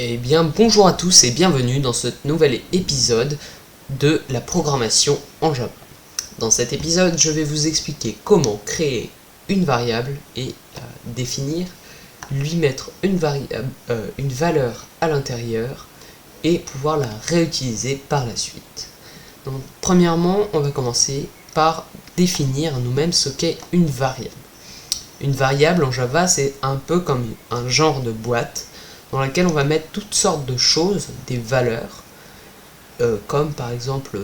Eh bien bonjour à tous et bienvenue dans ce nouvel épisode de la programmation en Java. Dans cet épisode, je vais vous expliquer comment créer une variable et définir, lui mettre une valeur à l'intérieur et pouvoir la réutiliser par la suite. Donc premièrement, on va commencer par définir nous-mêmes ce qu'est une variable. Une variable en Java, c'est un peu comme un genre de boîte dans laquelle on va mettre toutes sortes de choses, des valeurs, comme par exemple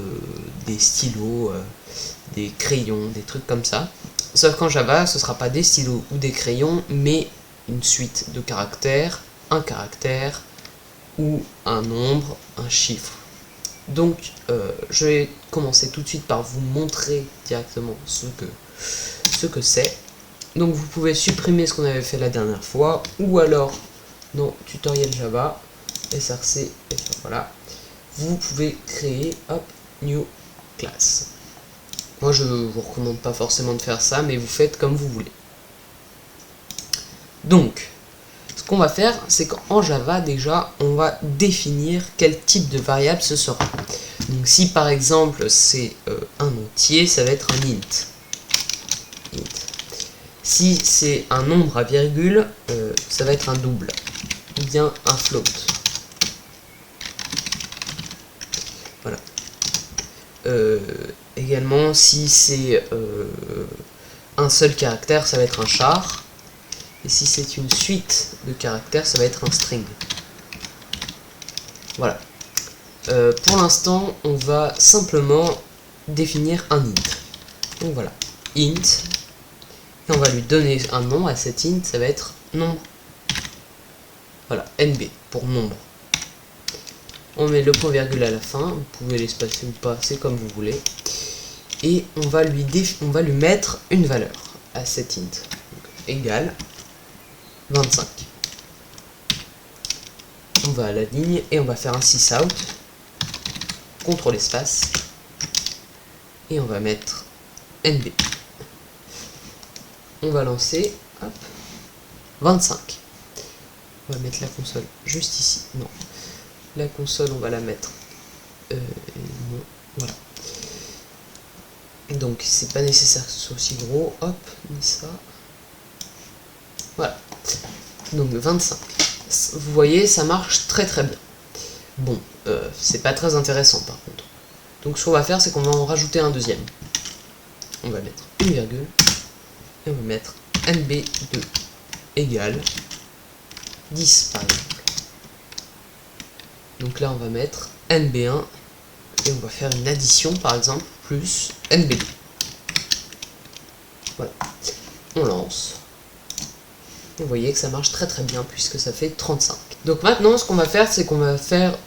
des stylos, des crayons, des trucs comme ça. Sauf qu'en Java, ce ne sera pas des stylos ou des crayons, mais une suite de caractères, un caractère, ou un nombre, un chiffre. Donc, je vais commencer tout de suite par vous montrer directement ce que c'est. Donc vous pouvez supprimer ce qu'on avait fait la dernière fois, ou alors dans tutoriel Java, src, voilà, vous pouvez créer, hop, new class. Moi je vous recommande pas forcément de faire ça, mais vous faites comme vous voulez. Donc, ce qu'on va faire, c'est qu'en Java déjà, on va définir quel type de variable ce sera. Donc si par exemple c'est un entier, ça va être un int. Si c'est un nombre à virgule, ça va être un double, ou bien un float. Voilà. Également, si c'est un seul caractère, ça va être un char. Et si c'est une suite de caractères, ça va être un string. Voilà. Pour l'instant, on va simplement définir un int. Donc voilà, int. Et on va lui donner un nom à cet int, ça va être nombre. Voilà, nb pour nombre. On met le point virgule à la fin, vous pouvez l'espacer ou pas, c'est comme vous voulez. Et on va lui mettre une valeur à cet int. Donc, égale 25. On va à la ligne et on va faire un sysout, contrôle espace, et on va mettre nb. On va lancer, hop, 25. On va mettre la console juste ici. Non. La console, on va la mettre. Non. Voilà. Donc, c'est pas nécessaire que ce soit aussi gros. Hop, mais ça. Voilà. Donc, 25. Vous voyez, ça marche très très bien. Bon, c'est pas très intéressant par contre. Donc, ce qu'on va faire, c'est qu'on va en rajouter un deuxième. On va mettre une virgule. Et on va mettre nb2 égale 10 par exemple. Donc là on va mettre nb1 et on va faire une addition par exemple plus nb2. Voilà. On lance. Vous voyez que ça marche très très bien puisque ça fait 35. Donc maintenant ce qu'on va faire, c'est qu'on va faire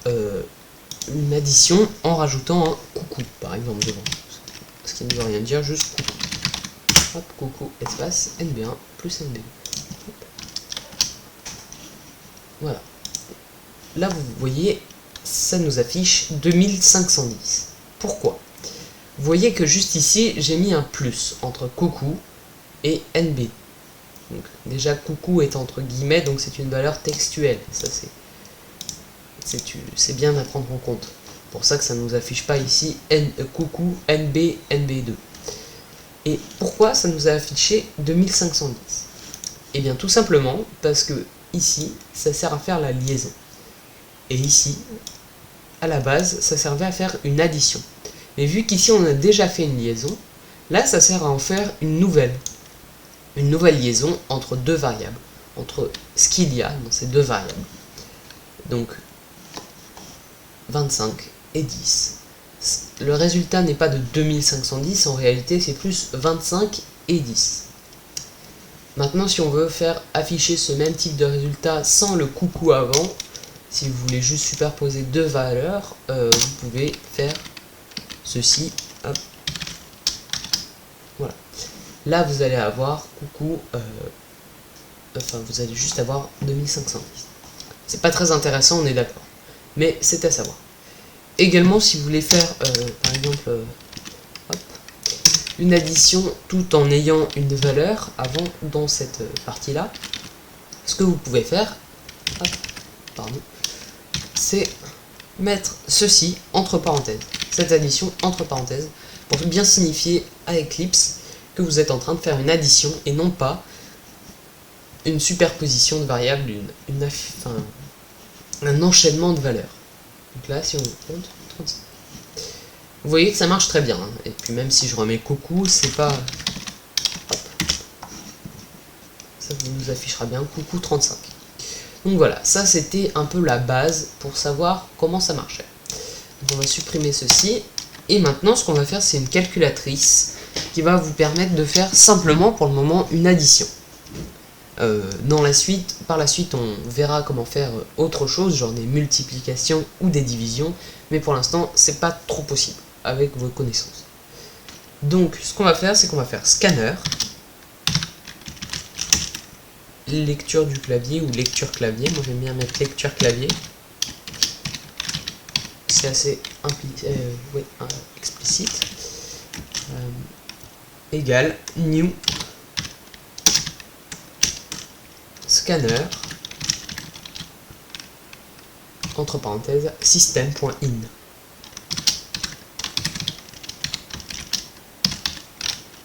une addition en rajoutant un coucou par exemple devant. Ce qui ne veut rien dire, juste coucou. Hop, coucou, espace, nb1 plus nb2. Voilà. Là, vous voyez, ça nous affiche 2510. Pourquoi? Vous voyez que juste ici, j'ai mis un plus entre coucou et nb. Donc, déjà, coucou est entre guillemets, donc c'est une valeur textuelle. Ça, c'est bien à prendre en compte. Pour ça que ça ne nous affiche pas ici coucou, nb, nb2. Et pourquoi ça nous a affiché 2510? Eh bien tout simplement parce que ici, ça sert à faire la liaison. Et ici, à la base, ça servait à faire une addition. Mais vu qu'ici on a déjà fait une liaison, là ça sert à en faire une nouvelle. Une nouvelle liaison entre deux variables. Entre ce qu'il y a dans ces deux variables. Donc 25 et 10. Le résultat n'est pas de 2510, en réalité c'est plus 25 et 10. Maintenant si on veut faire afficher ce même type de résultat sans le coucou avant, si vous voulez juste superposer deux valeurs, vous pouvez faire ceci. Hop. Voilà. Là vous allez avoir coucou, vous allez juste avoir 2510. C'est pas très intéressant, on est d'accord. Mais c'est à savoir. Également, si vous voulez faire, par exemple, hop, une addition tout en ayant une valeur avant dans cette partie-là, ce que vous pouvez faire, hop, pardon, c'est mettre ceci entre parenthèses, cette addition entre parenthèses, pour bien signifier à Eclipse que vous êtes en train de faire une addition et non pas une superposition de variables, un enchaînement de valeurs. Donc là, si on compte, 35. Vous voyez que ça marche très bien, hein. Et puis même si je remets coucou, c'est pas... Hop. Ça vous affichera bien coucou 35. Donc voilà, ça c'était un peu la base pour savoir comment ça marchait. Donc on va supprimer ceci, et maintenant ce qu'on va faire c'est une calculatrice qui va vous permettre de faire simplement pour le moment une addition. Par la suite on verra comment faire autre chose, genre des multiplications ou des divisions, mais pour l'instant c'est pas trop possible avec vos connaissances. Donc ce qu'on va faire c'est qu'on va faire scanner, lecture du clavier ou lecture clavier, moi j'aime bien mettre lecture clavier, c'est assez explicite, égale new scanner entre parenthèses system.in.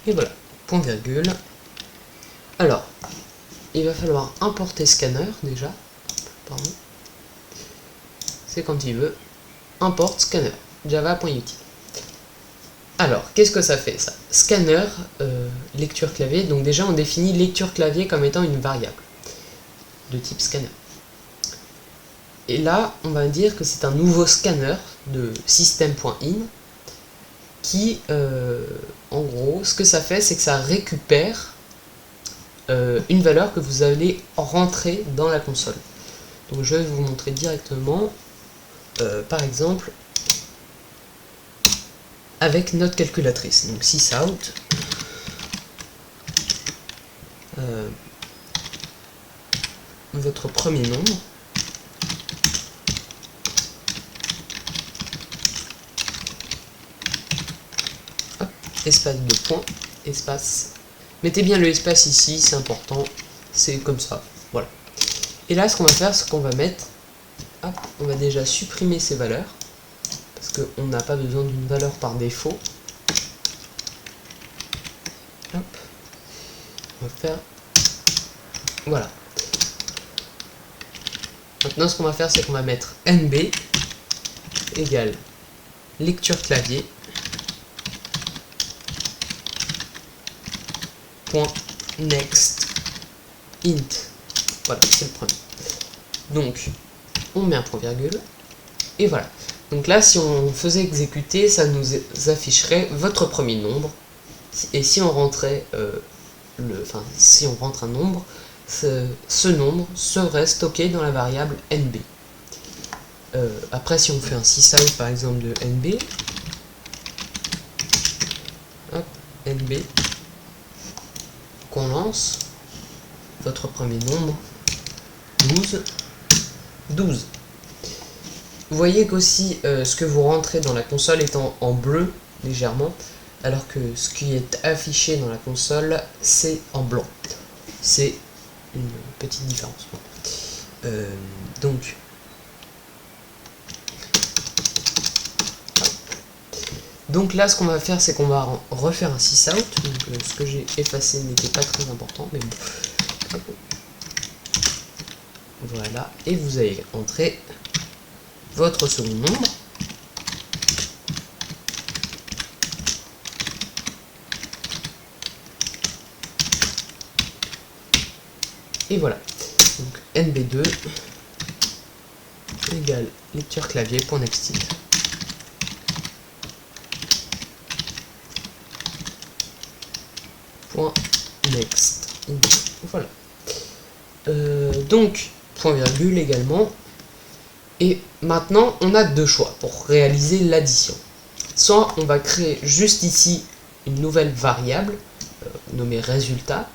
Et voilà, point virgule. Alors, il va falloir importer scanner déjà. Pardon. C'est quand il veut. Import scanner, java.util. Alors, qu'est-ce que ça fait ça? Scanner, lecture clavier. Donc déjà, on définit lecture clavier comme étant une variable de type scanner. Et là, on va dire que c'est un nouveau scanner de system.in qui, en gros, ce que ça fait, c'est que ça récupère une valeur que vous allez rentrer dans la console. Donc je vais vous montrer directement, par exemple, avec notre calculatrice. Donc sysout, votre premier nombre, hop, espace de points, espace, mettez bien le espace ici, c'est important, c'est comme ça, voilà. Et là ce qu'on va faire, c'est qu'on va mettre, hop, on va déjà supprimer ces valeurs, parce qu'on n'a pas besoin d'une valeur par défaut. Hop, on va faire, voilà. Maintenant ce qu'on va faire, c'est qu'on va mettre nb égale lecture clavier point next int. Voilà, c'est le premier. Donc on met un point virgule et voilà. Donc là, si on faisait exécuter, ça nous afficherait votre premier nombre, et si on rentrait si on rentre un nombre, ce nombre serait stocké dans la variable nb. Après, si on fait un sysout par exemple de nb, hop, nb, qu'on lance, votre premier nombre, 12. Vous voyez qu'aussi ce que vous rentrez dans la console est en bleu légèrement, alors que ce qui est affiché dans la console c'est en blanc. C'est une petite différence. Donc là, ce qu'on va faire, c'est qu'on va refaire un sysout. Donc ce que j'ai effacé n'était pas très important, mais bon. Voilà, et vous allez entrer votre second nombre. Et voilà. Donc nb2 égale lecture clavier point next int. Point next int. Voilà. Donc point virgule également. Et maintenant, on a deux choix pour réaliser l'addition. Soit on va créer juste ici une nouvelle variable, nommée résultat,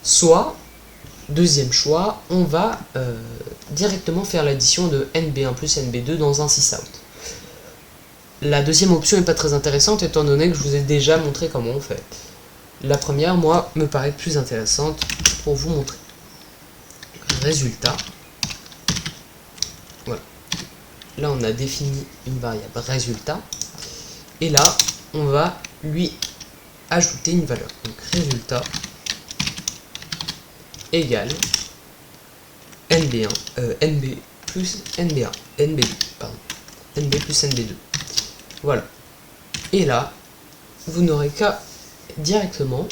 soit, deuxième choix, on va directement faire l'addition de nb1 plus nb2 dans un sysout. La deuxième option n'est pas très intéressante étant donné que je vous ai déjà montré comment on fait. La première, moi, me paraît plus intéressante pour vous montrer. Résultat. Voilà. là on a défini une variable résultat, et là on va lui ajouter une valeur. Donc résultat égale NB1, NB plus NB1, NB2, pardon, NB plus NB2. Voilà. Et là, vous n'aurez qu'à directement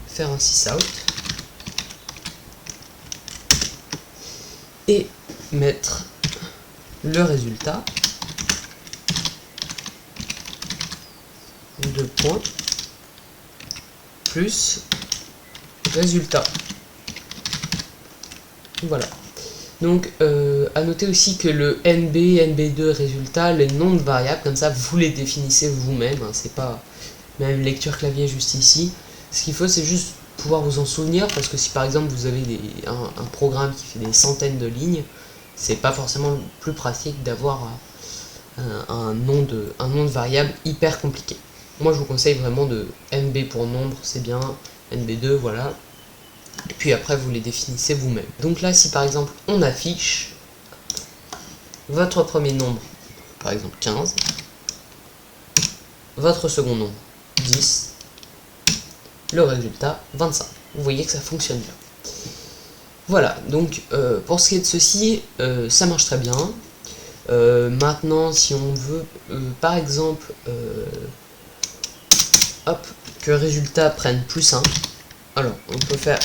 faire un sysout et mettre le résultat, deux points, plus résultat. Voilà. Donc à noter aussi que le NB, NB2 résultat, les noms de variables, comme ça vous les définissez vous-même, hein, c'est pas même lecture clavier juste ici. Ce qu'il faut, c'est juste pouvoir vous en souvenir, parce que si par exemple vous avez un programme qui fait des centaines de lignes, c'est pas forcément le plus pratique d'avoir un nom de variable hyper compliqué. Moi je vous conseille vraiment de NB pour nombre, c'est bien, NB2, voilà. Et puis après vous les définissez vous-même. Donc là, si par exemple on affiche votre premier nombre, par exemple 15, votre second nombre 10, le résultat 25. Vous voyez que ça fonctionne bien. Voilà, donc pour ce qui est de ceci, ça marche très bien. Maintenant, si on veut par exemple hop, que le résultat prenne plus 1, alors on peut faire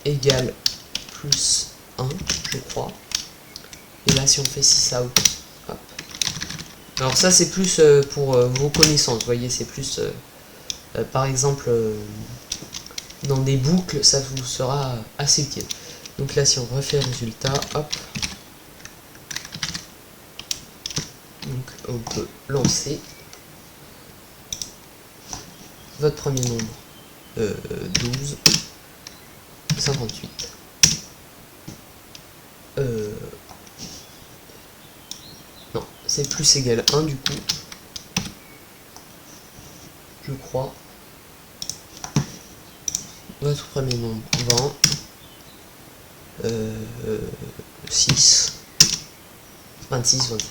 égal plus 1, je crois. Et là, si on fait sysout, hop. Alors ça, c'est plus pour vos connaissances, vous voyez, c'est plus, par exemple, dans des boucles, ça vous sera assez utile. Donc là, si on refait le résultat, hop. Donc on peut lancer votre premier nombre. 12, 58, non, c'est plus égal 1 du coup, je crois. Votre premier nombre 20, 6, 26, 27.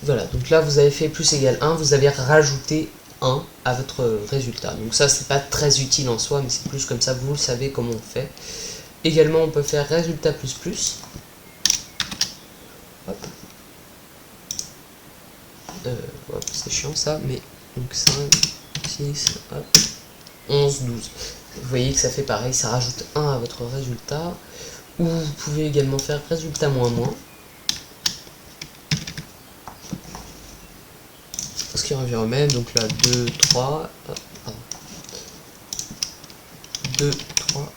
Voilà, donc là vous avez fait plus égal 1, vous avez rajouté 1 à votre résultat. Donc ça, c'est pas très utile en soi, mais c'est plus comme ça, vous le savez comment on fait. Également, on peut faire résultat plus plus. Hop. Hop, c'est chiant ça, mais donc 5, 6, hop, 11, 12. Vous voyez que ça fait pareil, ça rajoute 1 à votre résultat. Ou vous pouvez également faire résultat moins moins. Ce qui revient au même, donc là 2, 3, pardon. 2, 3,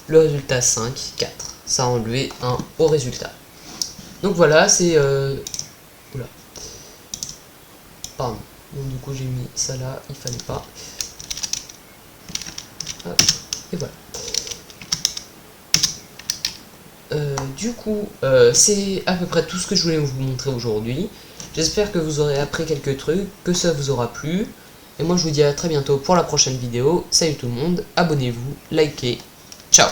le résultat 5, 4. Ça a enlevé 1 au résultat. Donc voilà, c'est... Oula. Pardon. Donc du coup j'ai mis ça là, il fallait pas. Hop. Et voilà. Du coup, c'est à peu près tout ce que je voulais vous montrer aujourd'hui. J'espère que vous aurez appris quelques trucs, que ça vous aura plu. Et moi je vous dis à très bientôt pour la prochaine vidéo. Salut tout le monde, abonnez-vous, likez, ciao!